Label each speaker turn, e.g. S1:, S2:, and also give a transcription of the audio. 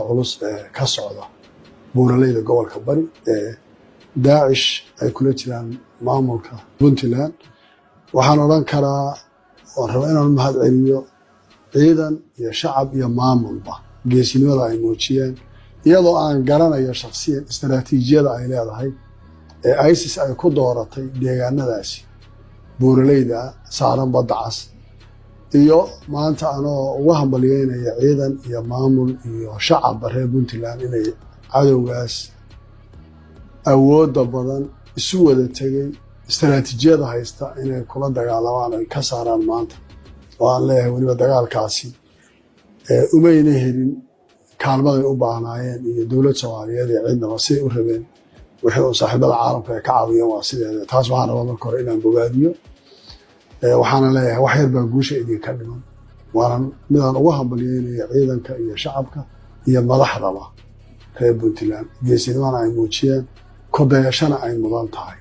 S1: culus ka socda buuraleyda gobolka bari daacish ay kula jiraan maamulka Puntland waxaan oran karaa oo rabo inaan mahad celiyo ciidan iyo shacab iyo maamulba geesinimada ay muujiyeen iyadoo aan garanayo shakhsiyan istaraatiijiyada ay leedahay ISIS ay ku dooratay deegaanadaasi buuraleyda saaran badda cas iyo maanta anoo uga hambalyeynaya ciidan iyo maamul iyo shacab reer Puntland inay cadowgaas awoodda badan isu wada tagay istaraatiijiyada haysta inay kula dagaalamaan ay ka saaraan maanta oo aan leeyahay weliba dagaalkaasi umayna helin kaalmaday u baahnaayeen iyo dowlad Soomaaliyeed ee cidnaba si u rabeen wixii uu saaxiibada caalamka ka caawiyeen waa sideeda taas waxaan rabaa marka hore inaan bogaadiyo waxaana leeyahay wax yar baa guusha idinka dhiman waana midaan uga hambalyeynaya ciidanka iyo shacabka iyo madaxdaba reer Puntland geesinimada ay muujiyeen ku dayashana ay mudan tahay